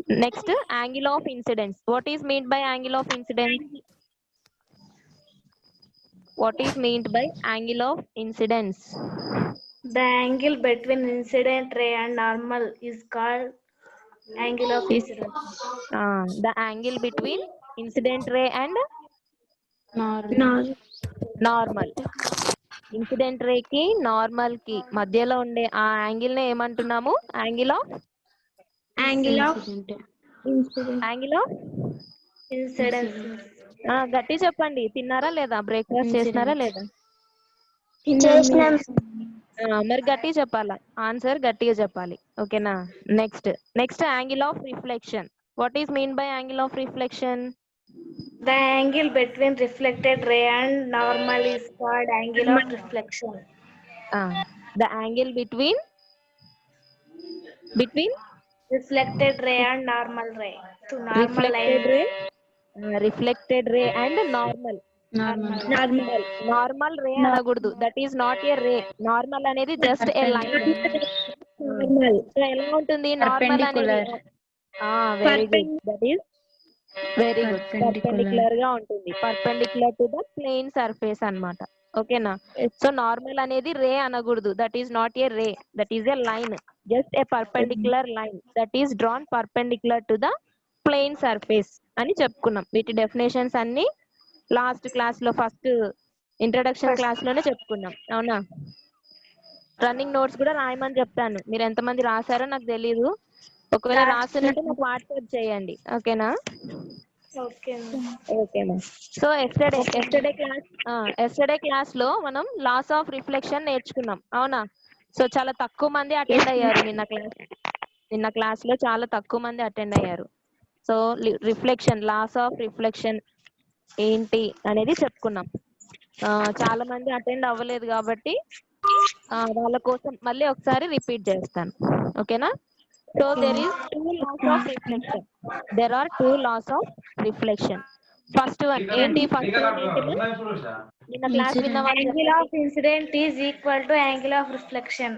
Next, angle of incidence. What is meant by angle of incidence? What is meant by angle of incidence? The angle between incident ray and normal is called angle of incidence. The angle between incident ray and normal. Incident ray కి normal కి మధ్యలో ఉండే ఆ angle ని ఏమంటున్నాము? Angle of Incidence. గట్టి చెప్పండి. తిన్నారా లేదా? బ్రేక్ఫాస్ట్ చేసినారా లేదా? మరి గట్టి చెప్పాలా? ఆన్సర్ గట్టిగా చెప్పాలి. ఓకేనా? Next angle of reflection. What is mean by angle of reflection? The angle between reflected ray and normal is called angle of reflection. The angle between Reflected ray and normal ray. To normal reflected ray and normal. Normal ray అనకూడదు. That is not a ray. Normal అనేది just a line. ఎలా ఉంటుంది normal అనేది? Very good. That is very good. Perpendicular గా ఉంటుంది. Perpendicular to the plane surface అన్నమాట. ఓకేనా? So normal అనేది రే అనకూడదు. That is not a ray. That is a line. Just a perpendicular line that is drawn perpendicular to the plane surface అని చెప్పుకున్నాం. వీటి definitions అన్ని లాస్ట్ క్లాస్ లో first introduction class లోనే చెప్పుకున్నాం. అవునా? రన్నింగ్ నోట్స్ కూడా రాయమని చెప్తాను. మీరు ఎంతమంది రాశారో నాకు తెలియదు. ఒకవేళ రాస్తున్నట్టు నాకు వాట్సాప్ చేయండి. ఓకేనా? ఓకేనా? సో ఎస్టర్డే క్లాస్ లో మనం లాస్ ఆఫ్ రిఫ్లెక్షన్ నేర్చుకున్నాం. అవునా? సో చాలా తక్కువ మంది అటెండ్ అయ్యారు నిన్న క్లాస్ లో చాలా తక్కువ మంది అటెండ్ అయ్యారు. సో లాస్ ఆఫ్ రిఫ్లెక్షన్ ఏంటి అనేది చెప్పుకున్నాం. చాలా మంది అటెండ్ అవ్వలేదు కాబట్టి వాళ్ళ కోసం మళ్ళీ ఒకసారి రిపీట్ చేస్తాను. ఓకేనా? So there are two laws of reflection. First one ఏంటి? నిన్న క్లాస్ విన్న వాళ్ళు angle of incident is equal to angle of reflection.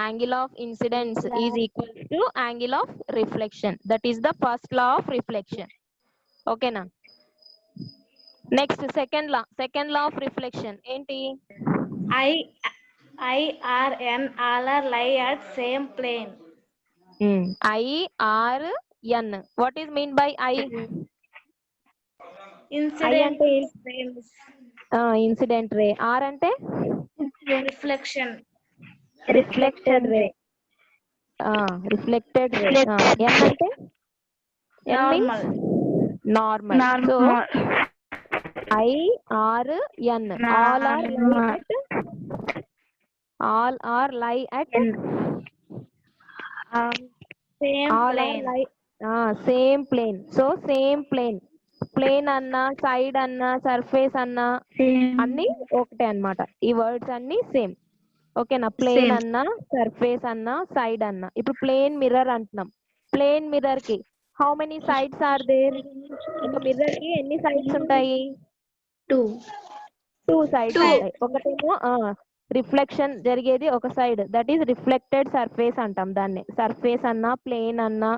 Angle of incidence is equal to angle of reflection. That is the first law of reflection. ఓకేనా? Next second law of reflection ఏంటి? IRN all are lie at same plane. IRN. What is mean by I? Incident ray. R అంటే reflection. Reflected ray. Reflected ray. N అంటే normal. So IRN all are lie at same plane. So same plane అన్నా side అన్నా surface అన్నా అన్ని ఒకటే అన్నమాట. ఈ words అన్ని సేమ్. ఓకేనా? ప్లేన్ అన్నా సర్ఫేస్ అన్నా సైడ్ అన్నా. ఇప్పుడు ప్లేన్ మిర్రర్ అంటున్నాం. ప్లేన్ మిర్రర్ కి how many sides are there? ఒక మిర్రర్ కి ఎన్ని సైడ్స్ ఉంటాయి? టూ సైడ్స్ ఉంటాయి. ఒకటేమో రిఫ్లెక్షన్ జరిగేది ఒక side. That is reflected surface అంటాం దాన్ని. సర్ఫేస్ అన్నా ప్లేన్ అన్నా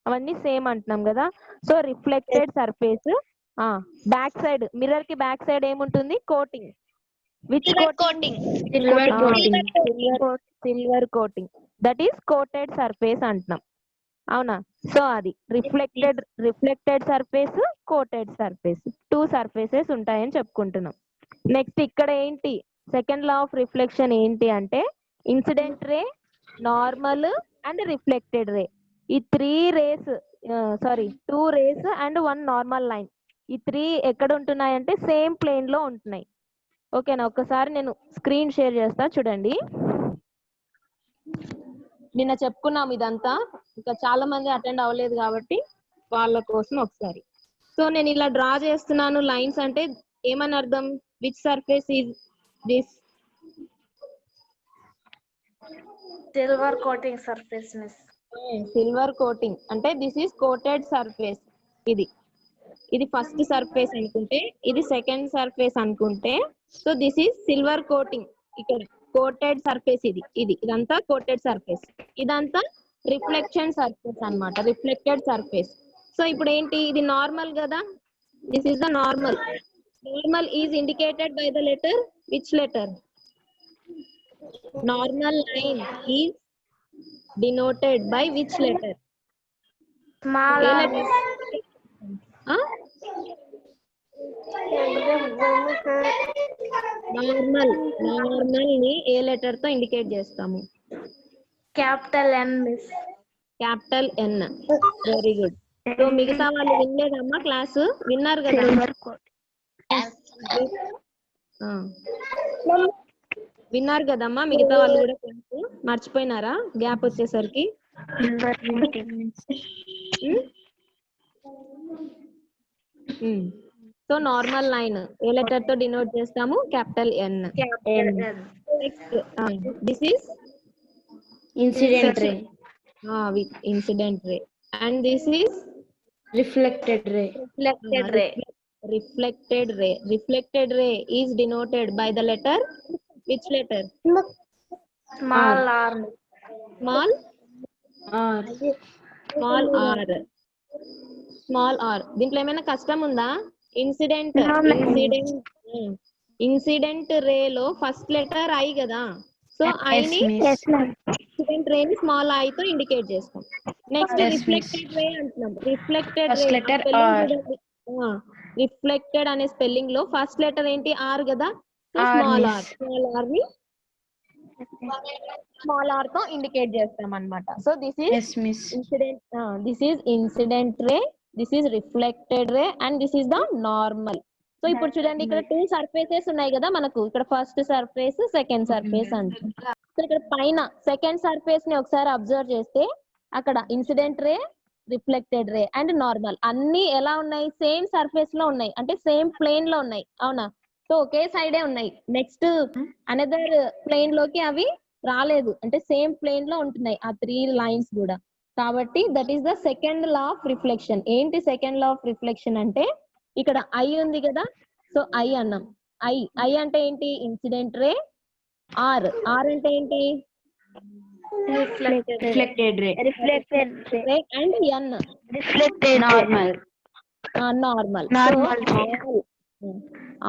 అవన్నీ సేమ్ అంటున్నాం కదా. So reflected surface back side, mirror కి బ్యాక్ సైడ్ ఏముంటుంది? Coating. Which coating? Silver coating. That is coated surface అంటున్నాం. అవునా? సో అది reflected surface, coated surface, two surfaces ఉంటాయని చెప్పుకుంటున్నాం. నెక్స్ట్ ఇక్కడ ఏంటి? సెకండ్ లా ఆఫ్ రిఫ్లెక్షన్ ఏంటి అంటే incident ray, normal and reflected ray. ఈ two rays and one normal line. ఈ త్రీ ఎక్కడ ఉంటున్నాయంటే సేమ్ ప్లేన్ లో ఉంటున్నాయి. ఓకేనా? ఒకసారి నేను స్క్రీన్ షేర్ చేస్తా చూడండి. నిన్న చెప్పుకున్నాం ఇదంతా. ఇంకా చాలా మంది అటెండ్ అవ్వలేదు కాబట్టి వాళ్ళ కోసం ఒకసారి. సో నేను ఇలా డ్రా చేస్తున్నాను లైన్స్ అంటే ఏమని అర్థం? Which surface is this? Silver coating surface miss. Silver coating అంటే దిస్ ఈస్ కోటెడ్ సర్ఫేస్. ఇది ఫస్ట్ సర్ఫేస్ అనుకుంటే, ఇది సెకండ్ సర్ఫేస్ అనుకుంటే, so this is silver coating. ఇక్కడ కోటెడ్ సర్ఫేస్ ఇదంతా కోటెడ్ సర్ఫేస్. ఇదంతా రిఫ్లెక్షన్ సర్ఫేస్ అన్నమాట, రిఫ్లెక్టెడ్ సర్ఫేస్. సో ఇప్పుడు ఏంటి, ఇది నార్మల్ కదా, this is the normal. Normal is indicated by the letter, which letter? Normal line is denoted by which letter? Small A r. letter? Normal ని ఏ letter తో indicate చేస్తాము? Capital N, miss. Capital N. Very good. So మిగతా వాళ్ళు వినలేదమ్మా, class విన్నారు కదా? Silver coat. ఆ. విన్నారు కదమ్మా మిగతా వాళ్ళు కూడా క్లాసు? మర్చిపోయినారా గ్యాప్ వచ్చేసరికి? Silver coat. So normal line ఏ లెటర్ తో డినోట్ చేస్తాము? Capital N. Capital N. Next this is Incident ray. Incident ray. And this is Reflected ray. Reflected ray. reflected ray. Reflected ray is denoted by the letter, which letter? Small r. Small R. small r. Small r. దీంట్లో ఏమైనా కష్టం ఉందా? Incident incident ray లో first letter I కదా, so I ని incident ray ని small I తో indicate చేస్తాం. నెక్స్ట్ Yes, రిఫ్లెక్టెడ్ రే అంటున్నాం. Reflected First ray letter R. Reflected అనే స్పెల్లింగ్ లో ఫస్ట్ లెటర్ ఏంటి? ఆర్ కదా, so R, small miss. R. Small R ని స్మాల్ ఆర్ తో ఇండికేట్ చేస్తాం అన్నమాట. So this is Yes, miss. Incident, this is incident ray, this is reflected ray, and this is the normal. So ఇప్పుడు చూడండి, ఇక్కడ 2 surfaces ఉన్నాయి కదా మనకు. ఇక్కడ ఫస్ట్ సర్ఫేస్, సెకండ్ సర్ఫేస్ అంటాం. సో ఇక్కడ పైన సెకండ్ సర్ఫేస్ ని ఒకసారి అబ్జర్వ్ చేస్తే అక్కడ incident ray, reflected ray and normal అన్ని ఎలా ఉన్నాయి? సేమ్ సర్ఫేస్ లో ఉన్నాయి, అంటే సేమ్ ప్లేన్ లో ఉన్నాయి, అవునా? సో ఒకే సైడే ఉన్నాయి. నెక్స్ట్ అనదర్ ప్లేన్ లోకి అవి రాలేదు, అంటే సేమ్ ప్లేన్ లో ఉంటున్నాయి ఆ 3 లైన్స్ కూడా. కాబట్టి that is the second law of reflection. ఏంటి సెకండ్ లా ఆఫ్ రిఫ్లెక్షన్ అంటే, ఇక్కడ ఐ ఉంది కదా, సో ఐ అన్నాం. ఐ అంటే ఏంటి? Incident ray. ఆర్ అంటే ఏంటి? Reflected ray. Reflected ray. And N Reflected Normal. Normal. Normal.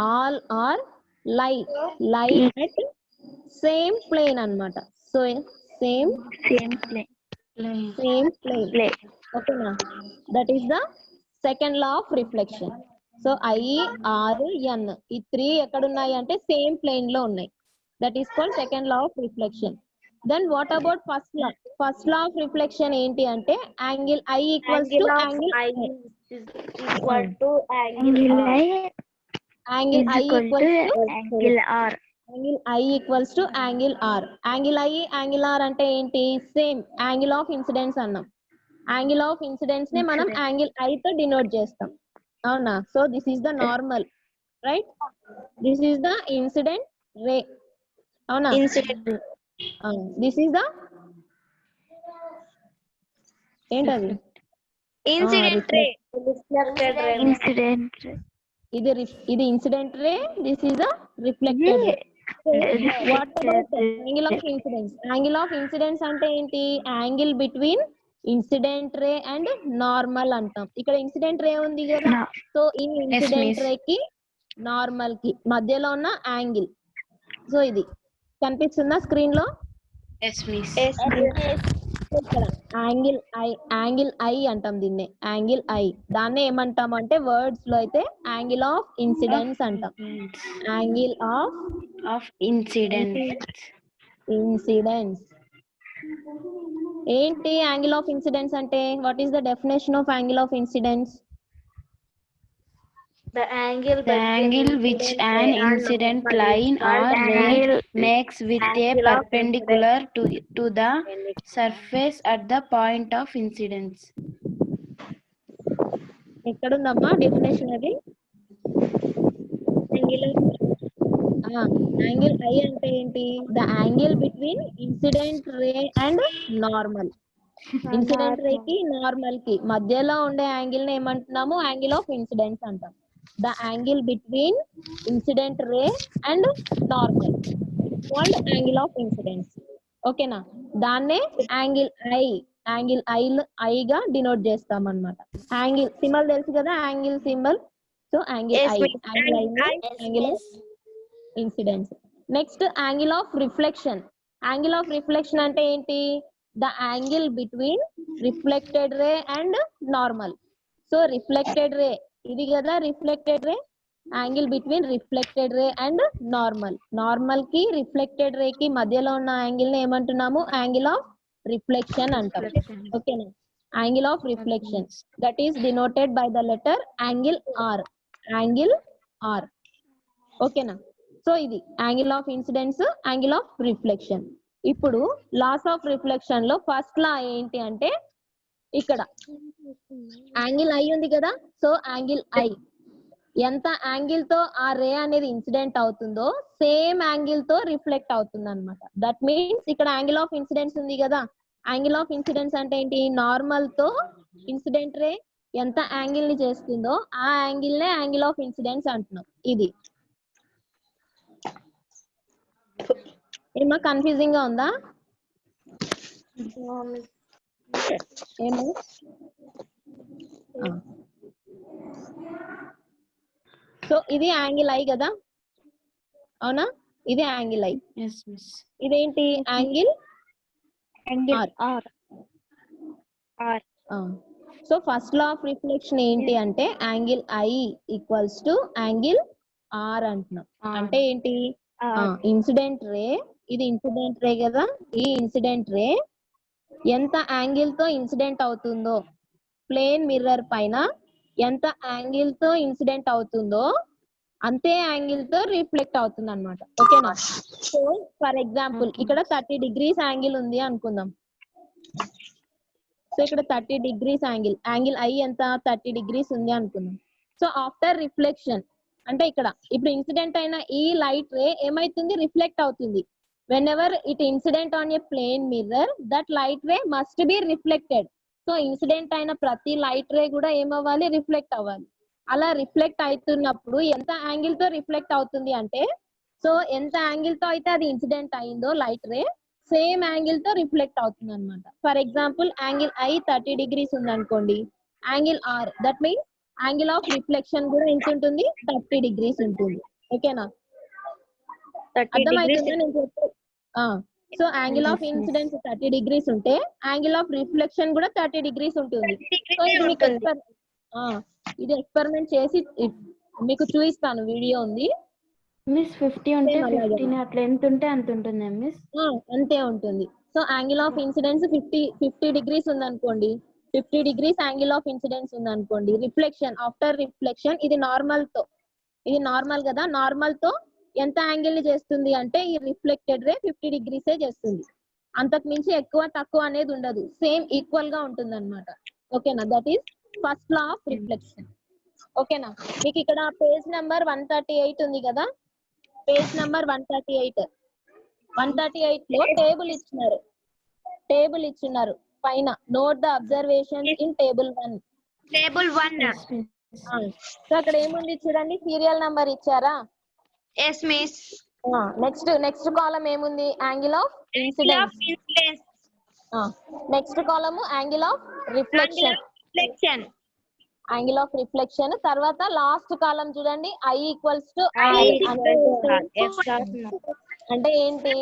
All are lie at same plane అన్నమాట. So same Same plane. Plane. ఓకేనా? That is the second law of reflection. So I, R, N ఈ 3 ఎక్కడున్నాయి అంటే same plane లో ఉన్నాయి. That is called second law of reflection. Then what about first law? First law of reflection ఏంటి అంటే, angle I equals to Angle of angle I is equal to angle R. Angle I equals to Angle R. Angle I equals to angle R. Angle I, angle R అంటే ఏంటి? Same angle of incidence అన్నాం. Angle of incidence ని మనం angle I తో denote చేస్తాం, అవునా? So this is the normal, right? This is the incident ray, అవునా? Incident. This is the ఏంటది? Incident ray. Reflected ray. Incident ray. ఇది incident ray, this is the reflected ray. What about angle of incidence? Angle of incidence అంటే ఏంటి? Angle between incident ray and normal అంటాం. ఇక్కడ incident ray ఉంది కదా, so ఈ incident ray కి normal కి మధ్యలో ఉన్న యాంగిల్. సో ఇది కనిపిస్తుందా స్క్రీన్ లో? Yes, miss. ఇక్కడ యాంగిల్ ఐ అంటాం దీన్నే, యాంగిల్ ఐ. దాన్నే ఏమంటాం అంటే వర్డ్స్ లో అయితే యాంగిల్ ఆఫ్ ఇన్సిడెన్స్ అంటాం. Angle Of incident. ఇన్సిడెన్స్. ఏంటి యాంగిల్ ఆఫ్ ఇన్సిడెన్స్ అంటే? What is the definition of angle of incidence? The angle The angle which an incident line or ray makes with a perpendicular to the surface at the point of incidence. ఎక్కడుందమ్మా definition అది? Angle I అంటే ఏంటి? The angle between incident ray and normal. Incident ray కి normal కి మధ్యలో ఉండే angle ని ఏమంటున్నాము? యాంగిల్ ఆఫ్ ఇన్సిడెన్స్ అంటాం. The angle between incident ray and normal called angle of incidence. ఓకేనా? దాన్నే యాంగిల్ ఐ యాంగిల్ ఐగా డినోట్ చేస్తాం అన్నమాట. యాంగిల్ సింబల్ తెలుసు కదా, angle symbol. So angle Yes, ఐ, miss. Angle I angle of incidence. Next angle of reflection. Angle of reflection అంటే ఏంటి? The angle between reflected ray and normal. So reflected రే ఇది కదా, reflected ray, angle between reflected ray and normal. Normal కి reflected రే కి మధ్యలో ఉన్న angle ని ఏమంటున్నాము? యాంగిల్ ఆఫ్ రిఫ్లెక్షన్ అంటాం. ఓకేనా? Angle of reflection that is denoted by the letter angle R. Angle R. ఓకేనా? సో ఇది angle of incidence, angle of reflection. ఇప్పుడు లాస్ ఆఫ్ రిఫ్లెక్షన్ లో ఫస్ట్ లా ఏంటి అంటే, ఇక్కడ యాంగిల్ ఐ ఉంది కదా, సో యాంగిల్ ఐ ఎంత యాంగిల్ తో ఆ రే అనేది ఇన్సిడెంట్ అవుతుందో సేమ్ యాంగిల్ తో రిఫ్లెక్ట్ అవుతుంది అనమాట. దట్ మీన్స్ ఇక్కడ యాంగిల్ ఆఫ్ ఇన్సిడెన్స్ ఉంది కదా, యాంగిల్ ఆఫ్ ఇన్సిడెన్స్ అంటే ఏంటి? నార్మల్ తో ఇన్సిడెంట్ రే ఎంత యాంగిల్ ని చేస్తుందో ఆ యాంగిల్ నే యాంగిల్ ఆఫ్ ఇన్సిడెన్స్ అంటున్నాం. ఇది ఏమో కన్ఫ్యూజింగ్ గా ఉందా? ఏమో సో ఇది యాంగిల్ ఐ కదా, అవునా? ఇది యాంగిల్ ఐ. Yes, miss. ఇదేంటి? Angle R. So first law of reflection ఏంటి అంటే angle I equals to angle R అంటున్నాం. అంటే ఏంటి? ఇన్సిడెంట్ రే, ఇది ఇన్సిడెంట్ రే కదా, ఈ ఇన్సిడెంట్ రే ఎంత యాంగిల్ తో ఇన్సిడెంట్ అవుతుందో, ప్లేన్ మిర్రర్ పైన ఎంత యాంగిల్ తో ఇన్సిడెంట్ అవుతుందో అంతే యాంగిల్ తో రిఫ్లెక్ట్ అవుతుంది అనమాట. ఓకేనా? సో ఫర్ ఎగ్జాంపుల్ ఇక్కడ 30 degrees యాంగిల్ ఉంది అనుకుందాం. సో ఇక్కడ 30 degrees యాంగిల్ ఐ ఎంత? 30 degrees ఉంది అనుకుందాం. సో ఆఫ్టర్ రిఫ్లెక్షన్ అంటే ఇక్కడ ఇప్పుడు ఇన్సిడెంట్ అయిన ఈ లైట్ రే ఏమైతుంది? రిఫ్లెక్ట్ అవుతుంది. whenever it incident on a plane mirror, that light ray must be reflected. So incident అయిన ప్రతి లైట్ రే కూడా ఏమవ్వాలి? రిఫ్లెక్ట్ అవ్వాలి. అలా రిఫ్లెక్ట్ అవుతున్నప్పుడు ఎంత యాంగిల్ తో రిఫ్లెక్ట్ అవుతుంది అంటే, సో ఎంత యాంగిల్ తో అయితే అది ఇన్సిడెంట్ అయిందో లైట్ రే సేమ్ యాంగిల్ తో రిఫ్లెక్ట్ అవుతుంది అనమాట. For example angle I 30 degrees ఉంది అనుకోండి, angle R that means angle of reflection కూడా ఎంత ఉంటుంది? 30 degrees ఉంటుంది. ఓకేనా? అర్థమవుతుందా నేను చెప్పేది? So angle of incidence 30 degrees ఉంటే యాంగిల్ ఆఫ్ రిఫ్లెక్షన్ కూడా 30 degrees ఉంటుంది. సో ఇది మీకు ఇది ఎక్స్పెరిమెంట్ చేసి మీకు చూపిస్తాను, వీడియో ఉంది. మిస్ 50 ఉంటే 15 అట్లా ఎంత ఉంటే అంత ఉంటుందా మిస్? అంతే ఉంటుంది. So angle of incidence 50 degrees ఉంది అనుకోండి, 50 degrees యాంగిల్ ఆఫ్ ఇన్సిడెన్స్ ఉంది అనుకోండి. రిఫ్లెక్షన్ ఆఫ్టర్ రిఫ్లెక్షన్ ఇది నార్మల్ తో, ఇది నార్మల్ కదా, నార్మల్ తో ఎంత యాంగిల్ ని చేస్తుంది అంటే ఈ రిఫ్లెక్టెడ్ రే 50 degrees చేస్తుంది. అంతకు మించి ఎక్కువ తక్కువ అనేది ఉండదు, సేమ్ ఈక్వల్ గా ఉంటుంది అనమాట. ఓకేనా? That is first law of reflection. ఓకేనా? మీకు ఇక్కడ పేజ్ నెంబర్ 138 ఉంది కదా, పేజ్ నెంబర్ 138 లో టేబుల్ ఇచ్చినారు పైన. Note the observation in table 1. So అక్కడ ఏముంది చూడండి, సీరియల్ నంబర్ ఇచ్చారా? Yes, miss. నెక్స్ట్ కాలం ఏముంది? Angle of incidence. Next column angle of reflection. Angle of reflection తర్వాత లాస్ట్ కాలం చూడండి, ఐ ఈక్వల్స్ టు అంటే ఏంటి?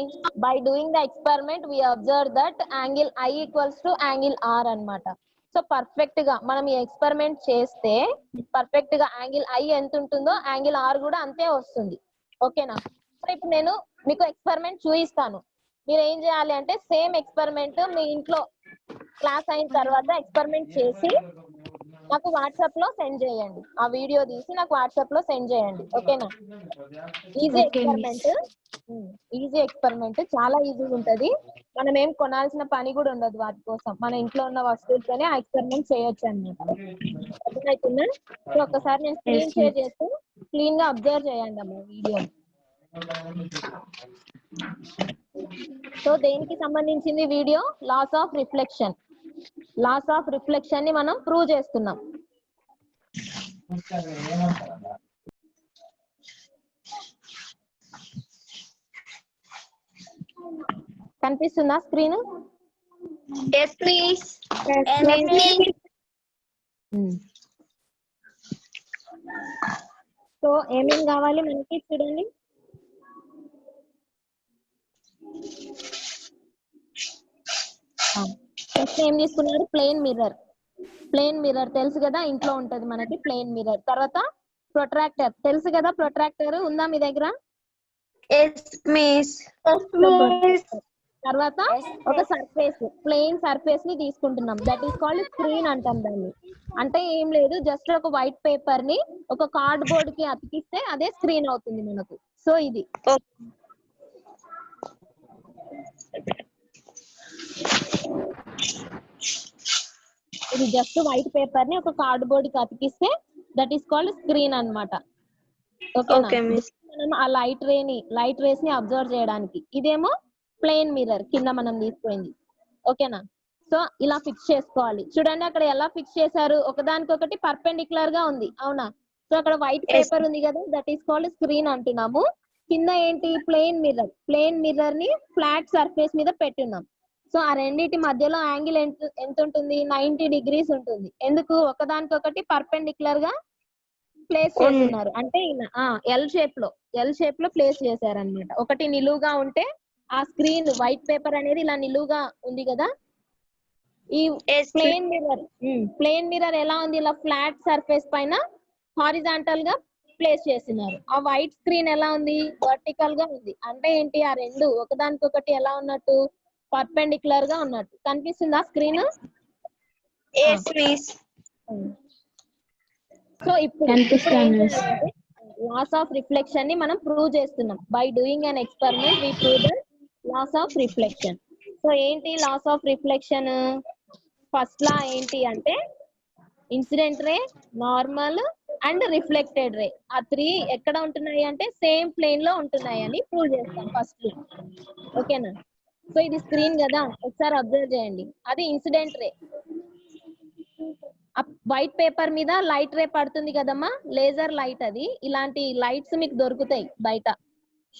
By doing the experiment we observe that angle I equals to angle R అన్నమాట. So perfect గా మనం ఈ experiment చేస్తే perfect గా యాంగిల్ ఐ ఎంత ఉంటుందో యాంగిల్ ఆర్ కూడా అంతే వస్తుంది. ఓకేనా? సో ఇప్పుడు నేను మీకు ఎక్స్పెరిమెంట్ చూపిస్తాను. మీరు ఏం చేయాలి అంటే సేమ్ ఎక్స్పెరిమెంట్ మీ ఇంట్లో క్లాస్ అయిన తర్వాత ఎక్స్పెరిమెంట్ చేసి నాకు వాట్సాప్ లో సెండ్ చేయండి. ఆ వీడియో తీసి నాకు వాట్సాప్ లో సెండ్ చేయండి. ఓకేనా? ఈజీ ఎక్స్పెరిమెంట్, చాలా ఈజీగా ఉంటది. మనం ఏం కొనాల్సిన పని కూడా ఉండదు వాటి కోసం. మన ఇంట్లో ఉన్న వస్తువులతోనే ఆ ఎక్స్పెరిమెంట్ చేయొచ్చు అన్నమాట. అర్థమవుతుందా? సో ఒక్కసారి నేను స్క్రీన్ షేర్ చేస్తూ క్లీన్ గా అబ్జర్వ్ చేయండి అమ్మ వీడియో. సో దేనికి సంబంధించింది video? Laws of reflection. Laws of reflection ని మనం ప్రూవ్ చేస్తున్నాం. కనిపిస్తుందా స్క్రీన్? Yes, please. సో ఏమేం కావాలి మనకి చూడండి. ఫస్ట్ ఏం తీసుకున్నారు? Plane mirror. ప్లేన్ మిర్రర్ తెలుసు కదా, ఇంట్లో ఉంటది మనకి ప్లేన్ మిర్రర్. తర్వాత ప్రొట్రాక్టర్ తెలుసు కదా, ప్రొట్రాక్టర్ ఉందా మీ దగ్గర? Yes, miss. తర్వాత ఒక సర్ఫేస్, ప్లేన్ సర్ఫేస్ ని తీసుకుంటున్నాం, దట్ ఈస్ కాల్డ్ స్క్రీన్ అంటాం దాన్ని. అంటే ఏం లేదు, జస్ట్ ఒక వైట్ పేపర్ ని ఒక కార్డ్ బోర్డ్ కి అతికిస్తే అదే స్క్రీన్ అవుతుంది మనకు. సో ఇది ఇది జస్ట్ వైట్ పేపర్ ని ఒక కార్డ్ బోర్డ్ కి అతికిస్తే దట్ ఈస్ కాల్డ్ స్క్రీన్ అన్నమాట. Okay, miss. మనం ఆ లైట్ రేస్ ని అబ్జర్వ్ చేయడానికి. ఇదేమో ప్లేన్ మిర్రర్ కింద మనం తీసుకుంది. ఓకేనా? సో ఇలా ఫిక్స్ చేసుకోవాలి. చూడండి అక్కడ ఎలా ఫిక్స్ చేశారు, ఒకదానికొకటి పర్పెండిక్యులర్ గా ఉంది, అవునా? సో అక్కడ వైట్ పేపర్ ఉంది కదా, దట్ ఈస్ కాల్డ్ స్క్రీన్ అంటున్నాము. కింద ఏంటి? Plane mirror. ప్లేన్ మిర్రర్ ని ఫ్లాట్ సర్ఫేస్ మీద పెట్టున్నాం. సో ఆ రెండింటి మధ్యలో యాంగిల్ ఎంత ఉంటుంది? 90 degrees ఉంటుంది. ఎందుకు? ఒకదానికొకటి పర్పెండిక్యులర్ గా ప్లేస్ చేస్తున్నారు. అంటే ఎల్ షేప్ లో ప్లేస్ చేశారన్నమాట. ఒకటి నిలువుగా ఉంటే ఆ స్క్రీన్ వైట్ పేపర్ అనేది ఇలా నిలువుగా ఉంది కదా, ఈ ప్లేన్ మిర్రర్ ఎలా ఉంది? ఇలా ఫ్లాట్ సర్ఫేస్ పైన హారిజాంటల్ గా ప్లేస్ చేస్తున్నారు. ఆ వైట్ స్క్రీన్ ఎలా ఉంది? వర్టికల్ గా ఉంది. అంటే ఏంటి? ఆ రెండు ఒకదానికొకటి ఎలా ఉన్నట్టు? పర్పెండిక్యులర్ గా ఉన్నట్టు. కనిపిస్తుందా స్క్రీన్? Yes, miss. సో ఇప్పుడు లాస్ ఆఫ్ రిఫ్లెక్షన్ ని మనం ప్రూవ్ చేస్తున్నాం. By doing an experiment we prove the laws of reflection. So ఏంటి laws of reflection? First law ఏంటి అంటే incident ray, normal and reflected ray. ఆ 3 ఎక్కడ ఉంటున్నాయి అంటే సేమ్ ప్లేన్ లో ఉంటున్నాయి అని ప్రూవ్ చేస్తాం ఫస్ట్. ఓకేనా? సో ఇది స్క్రీన్ కదా, ఒకసారి అబ్జర్వ్ చేయండి. అది ఇన్సిడెంట్ రే. వైట్ పేపర్ మీద లైట్ రే పడుతుంది కదమ్మా, లేజర్ లైట్. అది ఇలాంటి లైట్స్ మీకు దొరుకుతాయి బయట,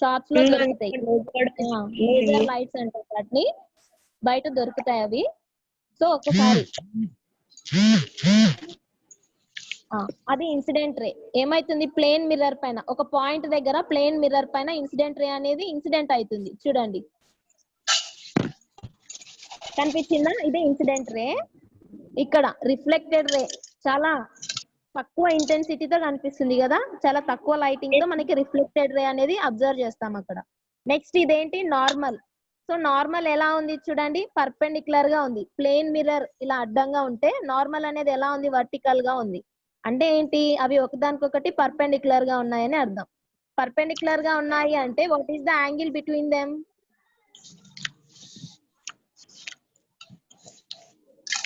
షాప్స్ లో దొరుకుతాయి. లేజర్ లైట్స్ అంటారు వాటిని, బయట దొరుకుతాయి అవి. సో ఒకసారి అది ఇన్సిడెంట్ రే. ఏమైతుంది? ప్లేన్ మిర్రర్ పైన ఒక పాయింట్ దగ్గర ప్లేన్ మిర్రర్ పైన ఇన్సిడెంట్ రే అనేది ఇన్సిడెంట్ అవుతుంది. చూడండి, కనిపించిందా? ఇదే ఇన్సిడెంట్ రే. ఇక్కడ రిఫ్లెక్టెడ్ రే చాలా తక్కువ ఇంటెన్సిటీతో కనిపిస్తుంది కదా, చాలా తక్కువ లైటింగ్ తో మనకి రిఫ్లెక్టెడ్ రే అనేది అబ్జర్వ్ చేస్తాం అక్కడ. నెక్స్ట్ ఇదేంటి? నార్మల్. సో నార్మల్ ఎలా ఉంది చూడండి, పర్పెండిక్యులర్ గా ఉంది. ప్లేన్ మిర్రర్ ఇలా అడ్డంగా ఉంటే నార్మల్ అనేది ఎలా ఉంది? వర్టికల్ గా ఉంది. అంటే ఏంటి? అవి ఒకదానికొకటి పర్పెండిక్యులర్ గా ఉన్నాయని అర్థం. పర్పెండిక్యులర్ గా ఉన్నాయి అంటే what is the angle between them?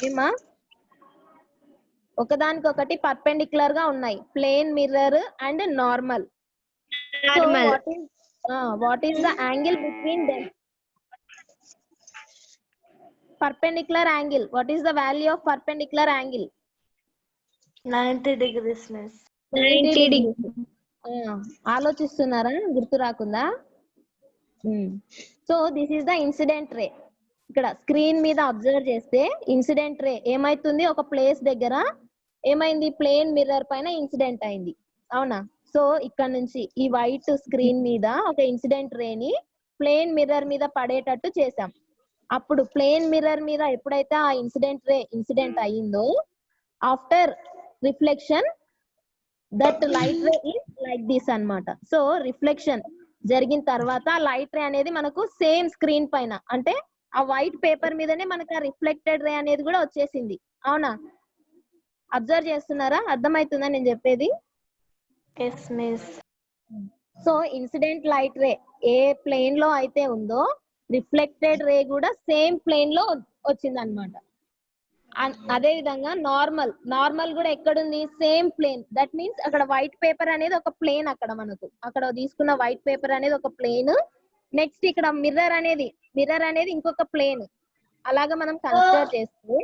ఏమా? ఒకదానికొకటి పర్పెండిక్యులర్ గా ఉన్నాయి, plane mirror and normal. What is the angle between them? Perpendicular angle. What is the value of perpendicular angle? 90 degrees, miss. 90 degrees. ఆలోచిస్తున్నారా? గుర్తు రాకుందా? So this is the incident ray. ఇక్కడ screen మీద observe చేస్తే incident ray ఏమైతుంది? ఒక place దగ్గర ఏమైంది? ప్లేన్ మిర్రర్ పైన ఇన్సిడెంట్ అయింది, అవునా? సో ఇక్కడ నుంచి ఈ వైట్ స్క్రీన్ మీద ఒక ఇన్సిడెంట్ రేని ప్లేన్ మిర్రర్ మీద పడేటట్టు చేసాం. అప్పుడు ప్లేన్ మిర్రర్ మీద ఎప్పుడైతే ఆ ఇన్సిడెంట్ రే ఇన్సిడెంట్ అయ్యిందో, after reflection that light ray is like this అన్నమాట. సో రిఫ్లెక్షన్ జరిగిన తర్వాత లైట్ రే అనేది మనకు సేమ్ స్క్రీన్ పైన, అంటే ఆ వైట్ పేపర్ మీదనే మనకు ఆ రిఫ్లెక్టెడ్ రే అనేది కూడా వచ్చేసింది, అవునా? అబ్జర్వ్ చేస్తున్నారా? అర్థమవుతుందా నేను చెప్పేది? Yes, miss. So incident light ray ఏ ప్లేన్ లో అయితే ఉందో, రిఫ్లెక్టెడ్ రే కూడా సేమ్ ప్లేన్ లో వచ్చింది అనమాట. అదే విధంగా నార్మల్ కూడా ఎక్కడుంది? Same plane. దట్ మీన్స్ అక్కడ వైట్ పేపర్ అనేది ఒక ప్లేన్, అక్కడ తీసుకున్న వైట్ పేపర్ అనేది ఒక ప్లేన్. నెక్స్ట్ ఇక్కడ మిర్రర్ అనేది ఇంకొక ప్లేన్. అలాగా మనం కన్సిడర్ చేస్తే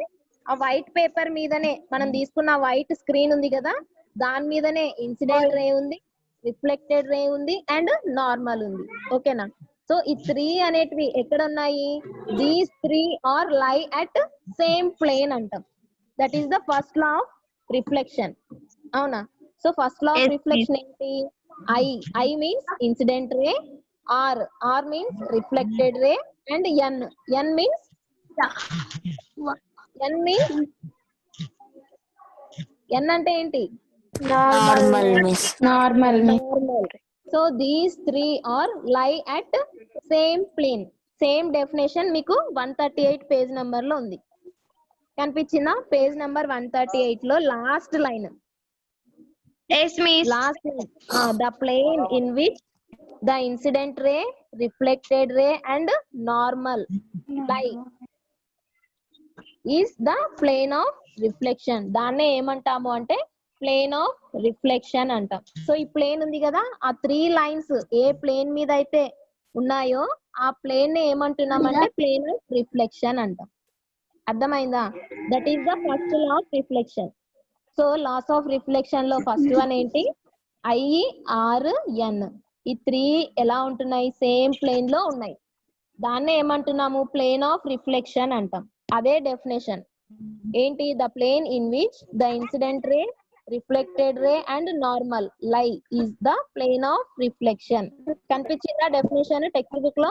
ఆ వైట్ పేపర్ మీదనే మనం తీసుకున్న వైట్ స్క్రీన్ ఉంది కదా, దాని మీదనే ఇన్సిడెంట్ రే ఉంది, రిఫ్లెక్టెడ్ రే ఉంది అండ్ నార్మల్ ఉంది. ఓకేనా? సో ఈ 3 అనేటివి ఎక్కడ ఉన్నాయి? These 3 are lie at same plane అంటాం. That is the first law of reflection. అవునా? So first law of reflection ఏంటి? I means incident ray, R means reflected ray, and N means N అంటే ఏంటి? Normal. So these 3 are lie at same plane. Same definition మీకు 138 page number లో ఉంది. కనిపించిందా? Page number 138 లో last line. Yes, miss. Last one. The plane in which the incident ray, reflected ray, and normal light is the plane of reflection. దాన్నే ఏమంటాము అంటే plane of reflection అంటాం. So ఈ plane ఉంది కదా, ఆ 3 లైన్స్ ఏ plane మీద అయితే ఉన్నాయో ఆ ప్లేన్ ని ఏమంటున్నామంటే ప్లేన్ ఆఫ్ రిఫ్లెక్షన్ అంటాం. అర్థమైందా? That is the first law of reflection. So laws of reflection లో ఫస్ట్ వన్ ఏంటి? I, R, N. ఈ 3 ఎలా ఉంటున్నాయి? సేమ్ ప్లేన్ లో ఉన్నాయి. దాన్నే ఏమంటున్నాము? ప్లేన్ ఆఫ్ రిఫ్లెక్షన్ అంటాం. అదే డెఫినేషన్ ఏంటి? The plane in which the incident ray, reflected ray, and normal lie is the plane of reflection. కనిపించిందా డెఫినేషన్ టెక్స్ట్ బుక్ లో?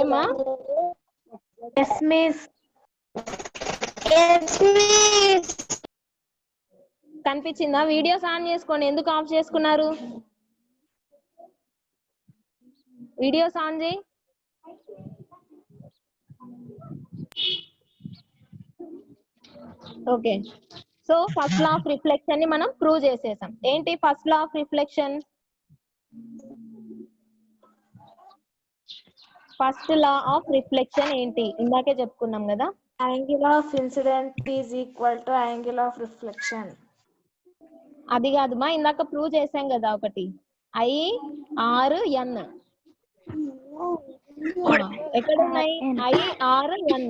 ఏమా? Yes, miss. Yes, miss. కనిపించిందా? వీడియోస్ ఆన్ చేసుకోండి. ఎందుకు ఆఫ్ చేసుకున్నారు? వీడియోస్ ఆన్ చేయి. Okay. So first law of reflection ని మనం ప్రూవ్ చేసేసాం. ఏంటి first law of reflection? First law of reflection ఏంటి? ఇందాకే చెప్పుకున్నాం కదా. Angle of incident is equal to angle of reflection. అది కాదుమా, ఇందాక ప్రూవ్ చేసాం కదా ఒకటి. ఐ, ఆర్, ఎన్ ఎక్కడున్నాయి? ఐ, ఆర్, ఎన్.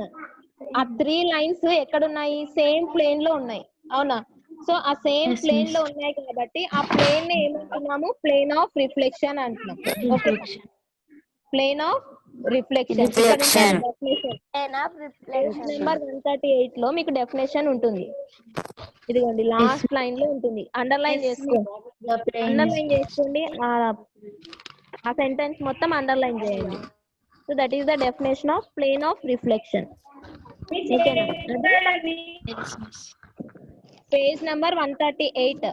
ఆ 3 లైన్స్ ఎక్కడున్నాయి? సేమ్ ప్లేన్ లో ఉన్నాయి. అవునా? సో ఆ సేమ్ Yes, ప్లేన్ miss. లో ఉన్నాయి కాబట్టి ఆ ప్లేన్ ని ఏమంటున్నాము? ప్లేన్ ఆఫ్ రిఫ్లెక్షన్ అంటున్నాం. Okay, plane of reflection. Number 138 లో మీకు డెఫినేషన్ ఉంటుంది. ఇదిగోండి లాస్ట్ లైన్ లో ఉంటుంది. అండర్లైన్ చేసుకోండి. అండర్లైన్ చేసుకోండి. ఆ సెంటెన్స్ మొత్తం అండర్లైన్ చేయండి. So that is the definition of plane of reflection. ఓకేనా? Yes, miss. Page number 138.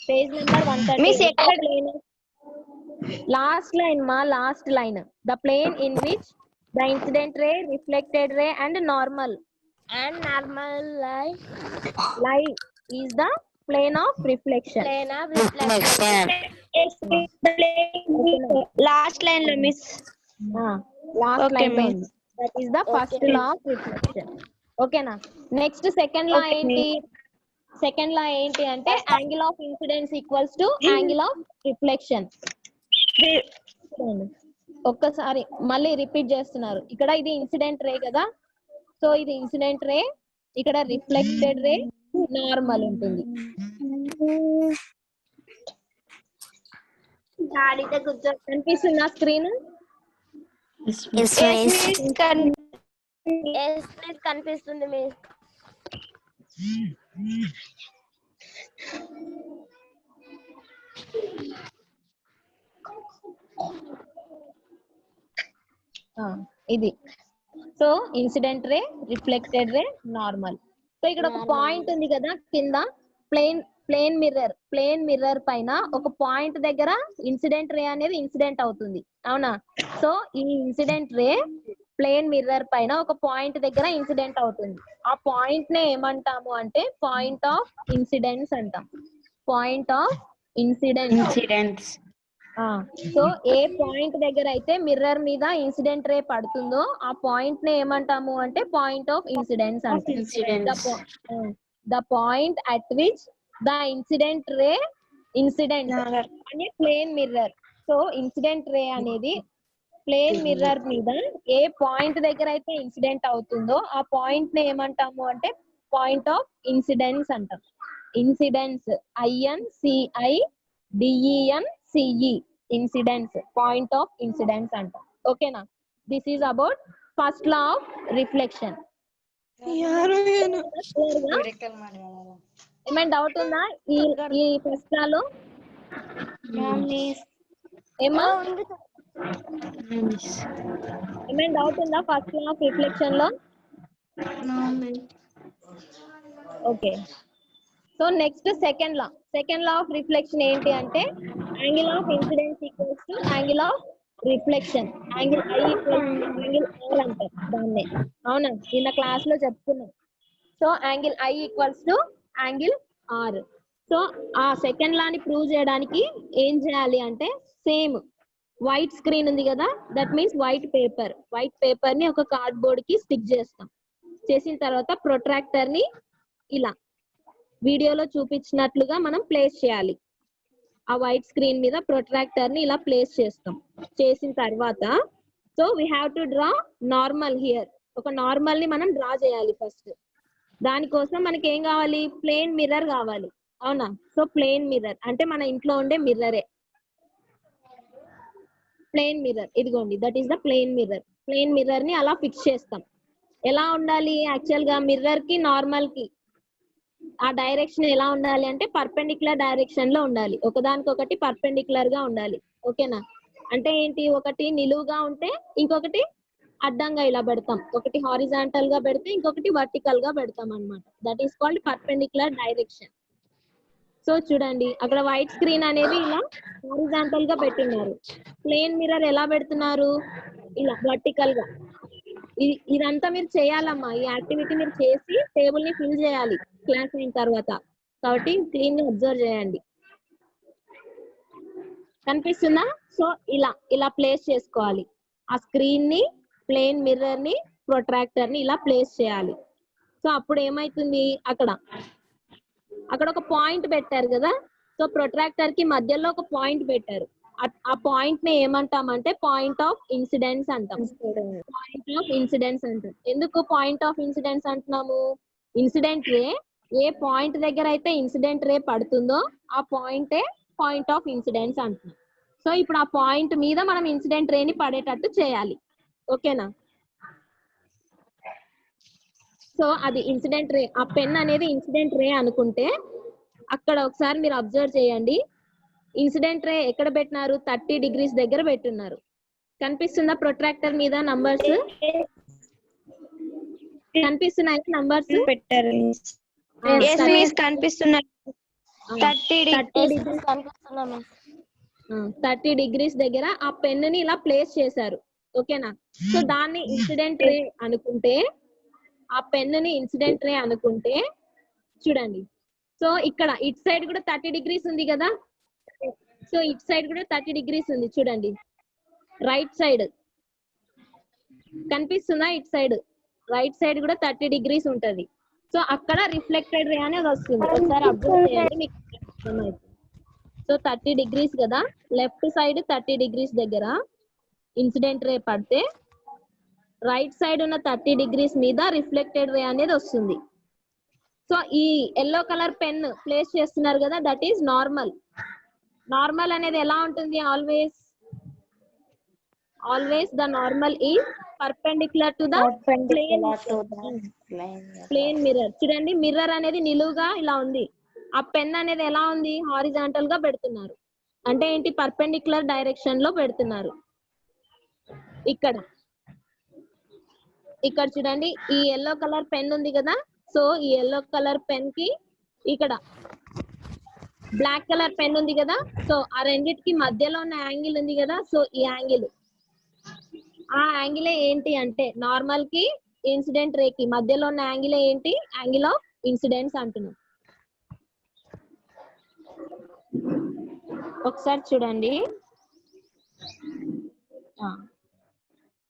Page number 138. Last line మా, last line. The plane in which the incident ray, reflected ray, and normal lie is the plane of reflection. Yes, miss. Last line lo, miss. Last Okay, line లో miss. ఉంది. That is the first law of reflection. ఓకేనా? Next second law Okay, ఏంటి? Second లా ఏంటి అంటే angle of incidence equals to angle of reflection. ఒక్కసారి మళ్ళీ repeat చేస్తున్నారు. ఇక్కడ ఇది ఇన్సిడెంట్ రే కదా. సో ఇది ఇన్సిడెంట్ రే, ఇక్కడ రిఫ్లెక్టెడ్ రే, నార్మల్ ఉంటుంది. Daddy the good job. కనిపిస్తుందా screen? Yes, miss. Yes, miss. Yes, miss, కనిపిస్తుంది miss. ఇది. సో ఇన్సిడెంట్ రే, రిఫ్లెక్టెడ్ రే, నార్మల్. సో ఇక్కడ ఒక పాయింట్ ఉంది కదా కింద. ప్లేన్ మిర్రర్ పైన ఒక పాయింట్ దగ్గర ఇన్సిడెంట్ రే అనేది ఇన్సిడెంట్ అవుతుంది. అవునా? సో ఈ ఇన్సిడెంట్ రే ప్లేన్ మిర్రర్ పైన ఒక పాయింట్ దగ్గర ఇన్సిడెంట్ అవుతుంది. ఆ పాయింట్ నే ఏమంటాము అంటే పాయింట్ ఆఫ్ ఇన్సిడెన్స్ అంటాం. Point of incidence. Incidents. So A point దగ్గర అయితే మిర్రర్ మీద ఇన్సిడెంట్ రే పడుతుందో ఆ పాయింట్ ని ఏమంటాము అంటే పాయింట్ ఆఫ్ ఇన్సిడెన్స్ అంటాం. Incidents. The point at which the incident ray incident అనే plane mirror. So incident ray అనేది ప్లేన్ మిర్రర్ మీద ఏ పాయింట్ దగ్గర అయితే ఇన్సిడెంట్ అవుతుందో ఆ పాయింట్ ని ఏమంటాము అంటే పాయింట్ ఆఫ్ ఇన్సిడెన్స్ అంటాం. Incidence, INCIDENCE DENCE incidence, point of incidence అంట. ఓకేనా? This is about first law of reflection. ఏమైనా డౌట్ ఉందా ఈ ఫస్ట్ లాలో? ఏమా ఏమైనా డౌట్ ఉందా ఫస్ట్ లా ఆఫ్ రిఫ్లెక్షన్ లో? Okay. So next second law of reflection ఏంటి అంటే angle of incidence equals to angle of reflection. Angle I equals to angle R అంటారు దాన్నే. అవునా? నిన్న క్లాస్ లో చెప్తున్నాం. So angle I equals to angle R. So ఆ సెకండ్ లాని ప్రూవ్ చేయడానికి ఏం చేయాలి అంటే సేమ్ వైట్ స్క్రీన్ ఉంది కదా, దట్ మీన్స్ వైట్ పేపర్ ని ఒక కార్డ్ బోర్డ్ కి స్టిక్ చేస్తాం. చేసిన తర్వాత ప్రొట్రాక్టర్ ని ఇలా వీడియోలో చూపించినట్లుగా మనం ప్లేస్ చేయాలి. ఆ వైట్ స్క్రీన్ మీద ప్రొట్రాక్టర్ ని ఇలా ప్లేస్ చేస్తాం. చేసిన తర్వాత so we have to draw normal here. ఒక నార్మల్ ని మనం డ్రా చేయాలి ఫస్ట్. దానికోసం మనకి ఏం కావాలి? ప్లేన్ మిర్రర్ కావాలి. అవునా? సో ప్లేన్ మిర్రర్ అంటే మన ఇంట్లో ఉండే మిర్రరే. ప్లేన్ మిర్రర్ ఇదిగోండి, that is the plane mirror. Plane mirror ని అలా ఫిక్స్ చేస్తాం. ఎలా ఉండాలి? యాక్చువల్ గా మిర్రర్ కి నార్మల్ కి ఆ డైరెక్షన్ ఎలా ఉండాలి అంటే పర్పెండిక్యులర్ డైరెక్షన్ లో ఉండాలి. ఒకదానికొకటి పర్పెండిక్యులర్ గా ఉండాలి. ఓకేనా? అంటే ఏంటి? ఒకటి నిలువుగా ఉంటే ఇంకొకటి అడ్డంగా ఇలా పెడతాం. ఒకటి హారిజాంటల్ గా పెడితే ఇంకొకటి వర్టికల్ గా పెడతాం అన్నమాట. That is called perpendicular direction. So చూడండి, అక్కడ వైట్ స్క్రీన్ అనేది ఇలా హారిజాంటల్ గా పెట్టున్నారు. ప్లేన్ మిర్రర్ ఎలా పెడుతున్నారు? ఇలా వర్టికల్ గా. ఇదంతా మీరు చేయాలమ్మా. ఈ యాక్టివిటీ మీరు చేసి టేబుల్ ని ఫిల్ చేయాలి క్లాస్ అయిన తర్వాత. కాబట్టి క్లీన్ గా అబ్జర్వ్ చేయండి. కనిపిస్తుందా? సో ఇలా ప్లేస్ చేసుకోవాలి. ఆ స్క్రీన్ ని, ప్లేన్ మిర్రర్ ని, ప్రొట్రాక్టర్ ని ఇలా ప్లేస్ చేయాలి. సో అప్పుడు ఏమైతుంది? అక్కడ ఒక పాయింట్ పెట్టారు కదా. సో ప్రొట్రాక్టర్ కి మధ్యలో ఒక పాయింట్ పెట్టారు. ఆ పాయింట్ ని ఏమంటామంటే పాయింట్ ఆఫ్ ఇన్సిడెన్స్ అంటాం. పాయింట్ ఆఫ్ ఇన్సిడెన్స్ అంటాం. ఎందుకు పాయింట్ ఆఫ్ ఇన్సిడెన్స్ అంటున్నాము? ఇన్సిడెంట్ రే ఏ పాయింట్ దగ్గర అయితే ఇన్సిడెంట్ రే పడుతుందో ఆ పాయింటే పాయింట్ ఆఫ్ ఇన్సిడెన్స్ అంటున్నాం. సో ఇప్పుడు ఆ పాయింట్ మీద మనం ఇన్సిడెంట్ రేని పడేటట్టు చేయాలి. ఓకేనా? సో అది ఇన్సిడెంట్ రే. ఆ పెన్ అనేది ఇన్సిడెంట్ రే అనుకుంటే అక్కడ ఒకసారి మీరు అబ్జర్వ్ చేయండి. ఇన్సిడెంట్ రే ఎక్కడ పెట్టినారు? 30 degrees దగ్గర పెట్టున్నారు. కనిపిస్తుందా ప్రొట్రాక్టర్ మీద నంబర్స్? కనిపిస్తున్నాయి నంబర్స్? పెట్టారు. కనిపిస్తున్నారు. 30 degrees దగ్గర ఆ పెన్ ని ఇలా ప్లేస్ చేశారు. ఓకేనా? సో దాన్ని ఇన్సిడెంట్ రే అనుకుంటే, ఆ పెన్ ని ఇన్సిడెంట్ రే అనుకుంటే చూడండి. సో ఇక్కడ ఇట్ సైడ్ కూడా 30 degrees ఉంది కదా. సో ఇట్ సైడ్ కూడా 30 degrees ఉంది చూడండి. రైట్ సైడ్ కనిపిస్తుందా? ఇట్ సైడ్ రైట్ సైడ్ కూడా 30 degrees ఉంటది. సో అక్కడ రిఫ్లెక్టెడ్ రే అనేది వస్తుంది. ఒకసారి అబ్జర్వ్ చేయండి, మీకు అర్థమవుతుంది. సో 30 degrees కదా, లెఫ్ట్ సైడ్ 30 degrees దగ్గర ఇన్సిడెంట్ రే పడితే రైట్ సైడ్ ఉన్న 30 degrees మీద రిఫ్లెక్టెడ్ రే అనేది వస్తుంది. సో ఈ ఎల్లో కలర్ పెన్ ప్లేస్ చేస్తున్నారు కదా, దట్ ఈస్ నార్మల్. నార్మల్ అనేది ఎలా ఉంటుంది? Always the normal is perpendicular to the plane mirror. చూడండి, మిర్రర్ అనేది నిలువుగా ఇలా ఉంది. ఆ పెన్ అనేది ఎలా ఉంది? హారిజాంటల్ గా పెడుతున్నారు. అంటే ఏంటి? పర్పెండిక్యులర్ డైరెక్షన్ లో పెడుతున్నారు. ఇక్కడ చూడండి, ఈ ఎల్లో కలర్ పెన్ ఉంది కదా. సో ఈ ఎల్లో కలర్ పెన్ కి ఇక్కడ బ్లాక్ కలర్ పెన్ ఉంది కదా. సో ఆ రెండిటికి మధ్యలో ఉన్న యాంగిల్ ఉంది కదా. సో ఈ యాంగిల్, ఆ యాంగిల్ ఏంటి అంటే నార్మల్ కి ఇన్సిడెంట్ రే కి మధ్యలో ఉన్న యాంగిల్ ఏంటి? యాంగిల్ ఆఫ్ ఇన్సిడెన్స్ అంటున్నాం. ఒకసారి చూడండి,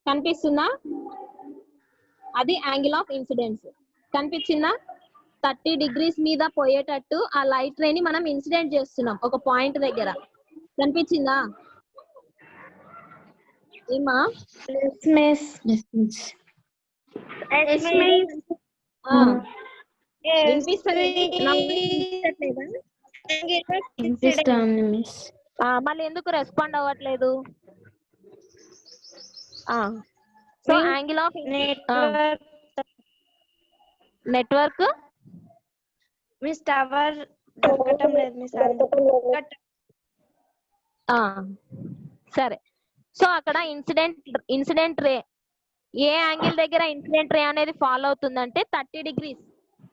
కనిపిస్తుందా? అది యాంగిల్ ఆఫ్ ఇన్సిడెన్స్. కనిపించిందా? 30 degrees మీద పోయేటట్టు ఆ లైట్ రే ని మనం ఇన్సిడెంట్ చేస్తున్నాం ఒక పాయింట్ దగ్గర. కనిపించిందా? ఏమా వినిపిస్తలేదా? Angle of వినిపిస్తుంది మిస్. మళ్ళీ ఎందుకు రెస్పాండ్ అవ్వట్లేదు? So angle of network miss tower దొరకటం లేదు మిస్. సరే. సో అక్కడ ఇన్సిడెంట్ రే ఏ యాంగిల్ దగ్గర ఇన్సిడెంట్ రే అనేది ఫాలో అవుతుందంటే 30 degrees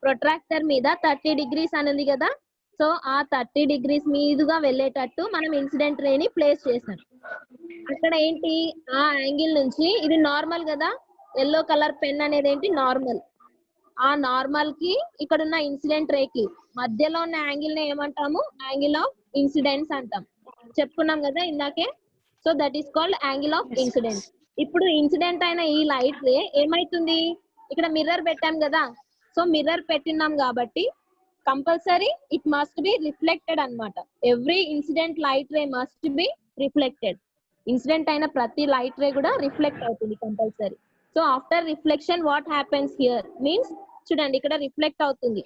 ప్రొట్రాక్టర్ మీద 30 degrees అనేది కదా. సో ఆ 30 degrees మీదుగా వెళ్ళేటట్టు మనం ఇన్సిడెంట్ రే ని ప్లేస్ చేసాం. అక్కడ ఏంటి ఆ యాంగిల్ నుంచి ఇది నార్మల్ కదా, ఎల్లో కలర్ పెన్ అనేది ఏంటి నార్మల్. ఆ నార్మల్ కి ఇక్కడ ఉన్న ఇన్సిడెంట్ రే కి మధ్యలో ఉన్న యాంగిల్ ని ఏమంటాము? యాంగిల్ ఆఫ్ ఇన్సిడెన్స్ అంటాం. చెప్పుకున్నాం కదా ఇందాకే. So that is called angle of incident. ఇప్పుడు ఇన్సిడెంట్ అయిన ఈ లైట్ రే ఏమైతుంది? ఇక్కడ మిర్రర్ పెట్టాం కదా. సో మిర్రర్ పెట్టినాం కాబట్టి compulsory it must be reflected అన్నమాట. Every incident light ray must be reflected. Incident అయిన ప్రతి లైట్ రే కూడా రిఫ్లెక్ట్ అవుతుంది compulsory. So after reflection what happens here means చూడండి ఇక్కడ రిఫ్లెక్ట్ అవుతుంది.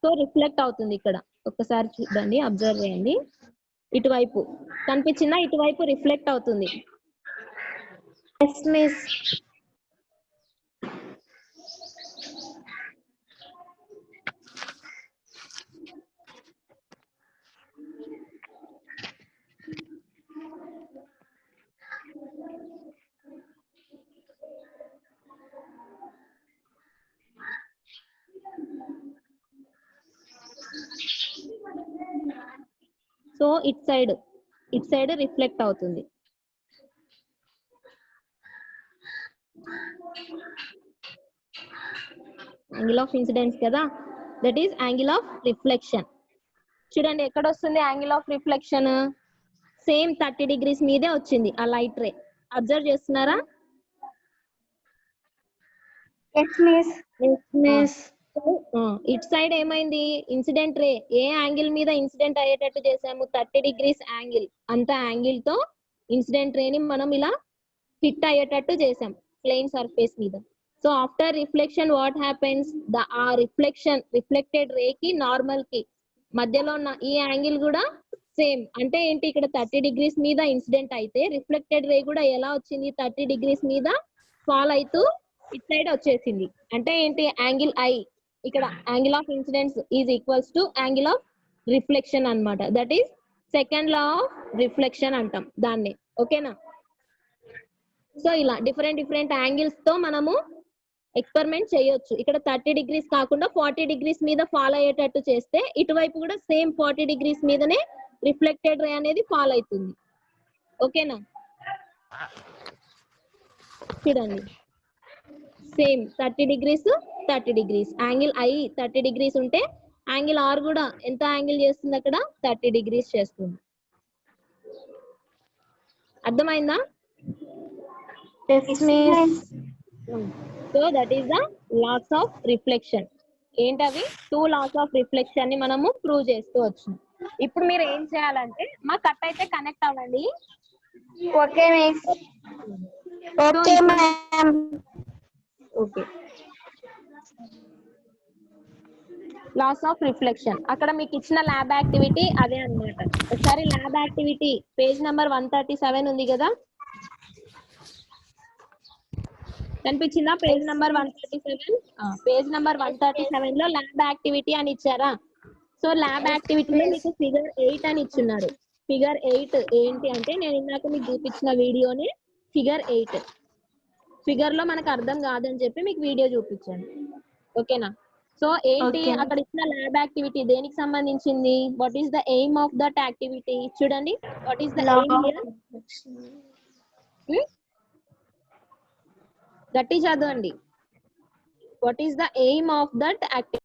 సో రిఫ్లెక్ట్ అవుతుంది ఇక్కడ. ఒక్కసారి చూడండి, అబ్జర్వ్ చేయండి. ఇటువైపు కనిపించిందా? ఇటువైపు రిఫ్లెక్ట్ అవుతుంది. Miss so it side reflect అవుతుంది. యాంగిల్ ఆఫ్ ఇన్సిడెన్స్ కదా, that is angle of reflection. చూడండి ఎక్కడ వస్తుంది angle of reflection? Same 30 degrees మీదే వచ్చింది ఆ లైట్ రే. అబ్జర్వ్ చేస్తున్నారా? ఇట్ సైడ్ ఏమైంది? ఇన్సిడెంట్ రే ఏ యాంగిల్ మీద ఇన్సిడెంట్ అయ్యేటట్టు చేసాము? 30 degrees యాంగిల్. అంత యాంగిల్ తో ఇన్సిడెంట్ రే ని మనం ఇలా ఫిట్ అయ్యేటట్టు చేసాం ప్లెయిన్ సర్ఫేస్ మీద. So after reflection what happens? ఆ రిఫ్లెక్టెడ్ రే కి నార్మల్ కి మధ్యలో ఉన్న ఈ యాంగిల్ కూడా సేమ్. అంటే ఏంటి? ఇక్కడ 30 degrees మీద ఇన్సిడెంట్ అయితే రిఫ్లెక్టెడ్ రే కూడా ఎలా వచ్చింది? 30 degrees మీద ఫాల్ అవుతూ ఇట్ సైడ్ వచ్చేసింది. అంటే ఏంటి? యాంగిల్ ఐ ఇక్కడ angle of incidence is equals to angle of reflection అన్నమాట. That is second law of reflection అంటాం దాన్ని. ఓకేనా? సో ఇలా డిఫరెంట్ యాంగిల్స్ తో మనము ఎక్స్పెరిమెంట్ చేయొచ్చు. ఇక్కడ 30 degrees కాకుండా 40 degrees మీద ఫాల్ అయ్యేటట్టు చేస్తే ఇటువైపు కూడా సేమ్ 40 degrees మీదనే రిఫ్లెక్టెడ్ రే అనేది ఫాల్ అవుతుంది. ఓకేనా? చూడండి same 30 degrees angle I 30 degrees ఉంటే యాంగిల్ ఆర్ కూడా ఎంత యాంగిల్ చేస్తుంది? అక్కడ 30 degrees చేస్తుంది. అర్థమైందా? So that is the laws of reflection. ఏంటవి? 2 laws ఆఫ్ రిఫ్లెక్షన్ ని మనము ప్రూవ్ చేస్తూ వచ్చినాం. ఇప్పుడు మీరు ఏం చేయాలంటే మా కట్ అయితే కనెక్ట్ అవ్వండి. Okay miss. Okay ma'am. Okay. Laws of reflection అక్కడ మీకు ఇచ్చిన ల్యాబ్ యాక్టివిటీ అదే అన్నమాట. ఒకసారి ల్యాబ్ యాక్టివిటీ పేజ్ నెంబర్ 137 ఉంది కదా, కనిపించిందా? Page number 137. పేజ్ నెంబర్ 137 లో ల్యాబ్ యాక్టివిటీ అని ఇచ్చారా? సో ల్యాబ్ యాక్టివిటీలో మీకు ఫిగర్ 8 అని ఇచ్చున్నారు. ఫిగర్ 8 ఏంటి అంటే నేను ఇందాక మీకు చూపించిన వీడియోని ఫిగర్ 8. ఫిగర్ లో మనకు అర్థం కాదని చెప్పి మీకు వీడియో చూపించాను. ఓకేనా? సో ఏంటి అక్కడ ఇచ్చిన ల్యాబ్ యాక్టివిటీ దేనికి సంబంధించింది? What is the aim of that activity? చూడండి what is the aim here? గట్టి చదవండి. What is the aim of that activity?